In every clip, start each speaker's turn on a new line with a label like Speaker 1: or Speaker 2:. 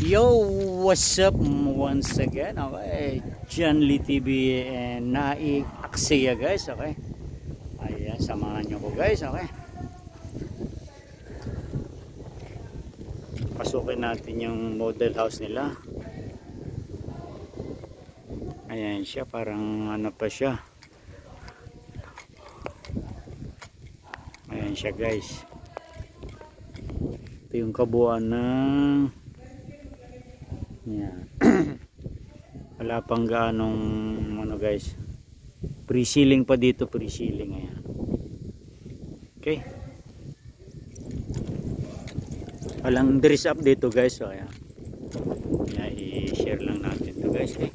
Speaker 1: Yo, what's up once again? Okay, John Lee TV and Naik Aksaya guys, okay? Ayan, samahan nyo ko guys, okay? Pasukin natin yung model house nila. Ayan siya, parang ano pa siya. Ayan siya guys. Ito yung kabuuan ng yan. Wala pang gaanong ano guys, pre-sealing pa dito, pre-sealing. Ayan. Okay, walang dress up dito guys, so ayan, i-share lang natin to guys. Okay,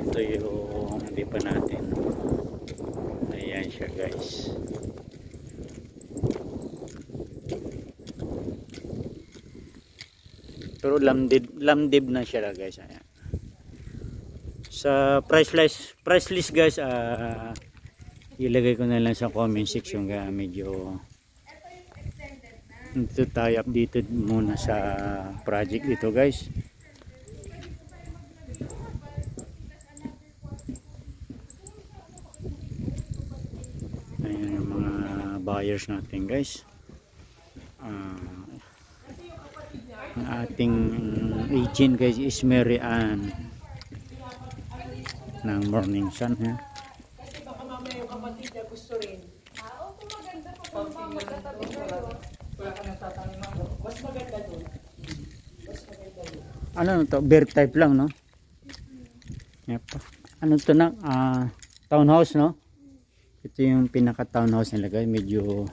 Speaker 1: ito yung hindi pa natin. Ayan siya guys. Pero lamdib na siya guys. Ayan. Sa price list guys, ilagay ko na lang sa comment section kaya medyo ito tayo updated muna sa project dito guys. Ayan yung mga buyers natin guys. Ang ating agent guys is Mary Ann ng Morning Sun.
Speaker 2: Kasi baka mamaya yung kapatid niya gusto rin.
Speaker 3: Kung maganda po kung magkatabi kayo.
Speaker 2: Wala ka nagtatanong ng mas maganda doon. Mas maganda doon.
Speaker 1: Ano to? Bear type lang, no? Yep. Ano to na? Townhouse, no? Ito yung pinaka townhouse nila guys. Medyo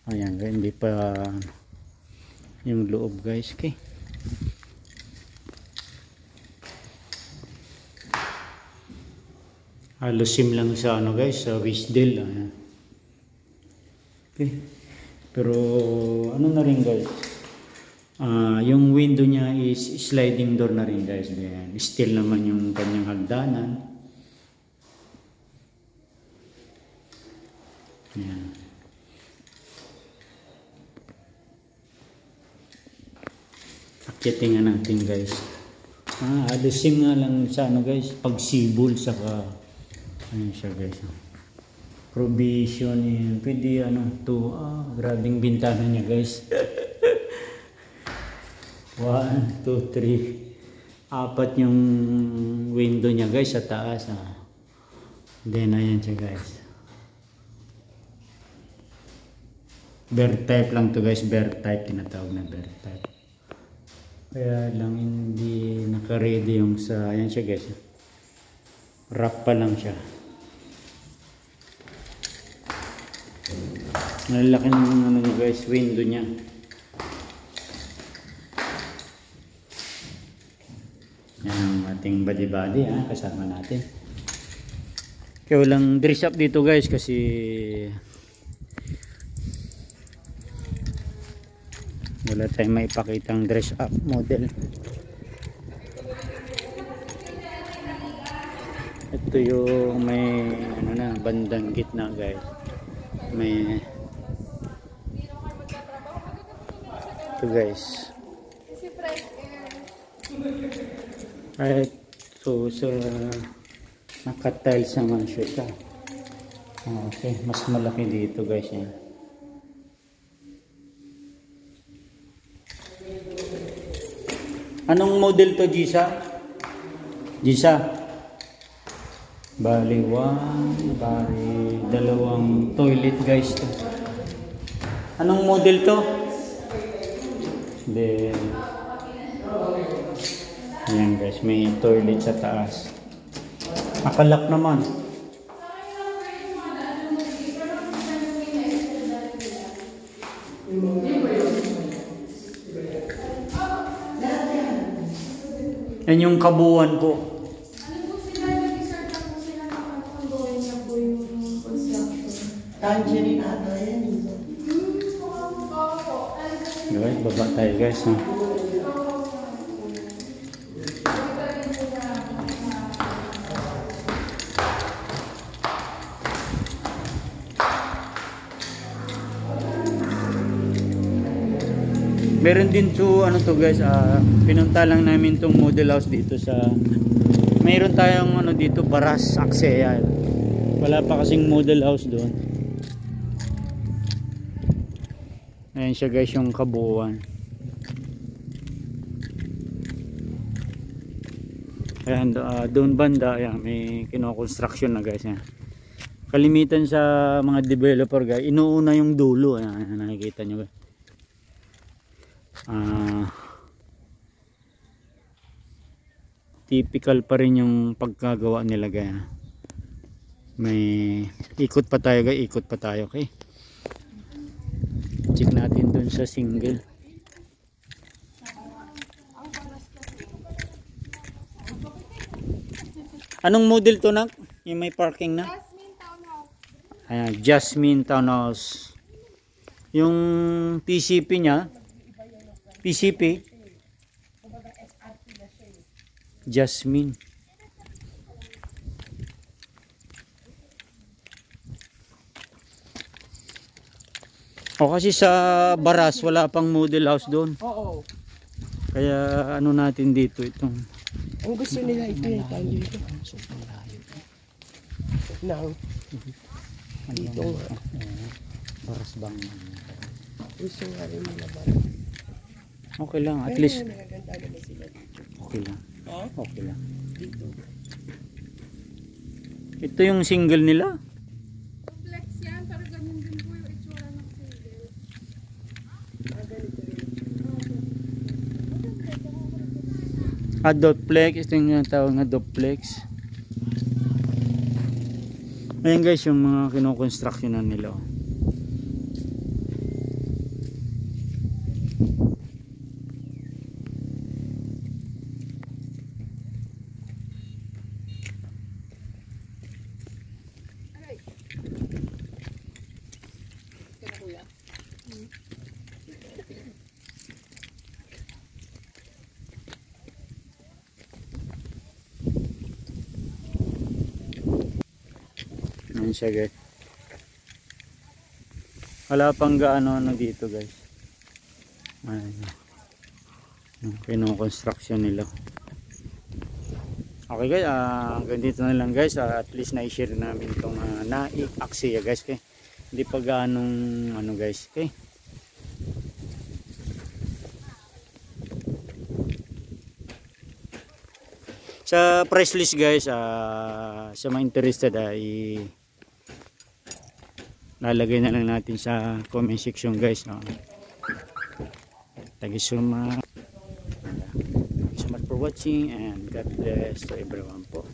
Speaker 1: ayan guys, hindi pa yung loob guys. Okay, halos sim lang sa ano guys, sa Wisdale. Ayan. Okay, pero ano na rin guys, yung window niya is sliding door na rin guys. Ayan. Steel naman yung kanyang hagdanan. Ayan. Akyatin nga natin guys. Alisin nga lang sa ano guys, pagsibol saka ano siya guys. Provision yan. Pwede ano to, grabing bintana niya guys. 1, 2, 3, 4 yung window niya guys sa taas. Then ayan siya guys. Bear type lang to guys, bear type, tinatawag na bear type. Kaya lang hindi naka-ready yung sa, ayan siya guys, wrap pa lang siya. Malalaki ng ano niya guys, window niya. Yan ang ating body kasama natin. Kaya walang dress up dito guys kasi wala tayong maipakitang dress up model. Ito yung may ano na, bandang gitna guys. May ito guys. Right. So sa naka-tiles naman siya. Okay, mas malaki dito guys yan. Anong model to, Gisa? Gisa? Bali, dalawang toilet guys to. Anong model to? Then, ayan guys, may toilet sa taas. Nakalak naman. Yan yung kabuuan po.
Speaker 3: Ano po sila, nag-start na po sila ng ongoing niya po yung construction.
Speaker 2: Tangerine ata yan.
Speaker 1: Guys, baba tayo guys. Ha? Meron din to ano to guys, pinunta lang namin tong model house dito sa, mayroon tayong ano dito, Baras Aksea. Wala pa kasing model house doon. Ayan siya guys, yung kabuuan. Ayan, doon banda, ayan, may kino-construction na guys. Ayan. Kalimitan sa mga developer guys, inuuna yung dulo. Ayan, nakikita nyo guys. Typical pa rin yung pagkagawa nila guys. May ikot pa tayo guys, ikot pa tayo, okay? Check natin dun sa single. Anong model to, nak? Yung may parking na?
Speaker 3: Jasmine Townhouse.
Speaker 1: Ayan, Jasmine Townhouse. Yung PCP niya, PCP Jasmine. O kasi sa Baras wala pang model house doon.
Speaker 2: Oo.
Speaker 1: Kaya ano natin dito itong
Speaker 2: Ang gusto nila ito yung tayo dito. Now, dito nga.
Speaker 1: Baras bang
Speaker 2: Gusto nga rin nila ba?
Speaker 1: okay lang, at least
Speaker 2: Nagaganda naman sila dito.
Speaker 1: okay lang.
Speaker 2: Ha?
Speaker 1: Okay lang.
Speaker 2: Dito.
Speaker 1: Ito yung single nila.
Speaker 3: Complex yan, pero ganyan din po yung itsura ng single.
Speaker 1: Duplex, ito yung tawag na duplex. Ayan guys, yung mga kinoconstructionan nila. Ayan siya guys. Wala pang gaano ano dito guys. Ayan. Yung kinoconstruction nila. Okay guys, ganito na lang guys. At least na-share namin itong Aksea guys. Okay? Hindi pa gaanong ano guys. Okay? Sa price list guys, sa mga interested lalagay na lang natin sa comment section guys. Thank you so much. Thank you so much for watching and God bless to everyone po.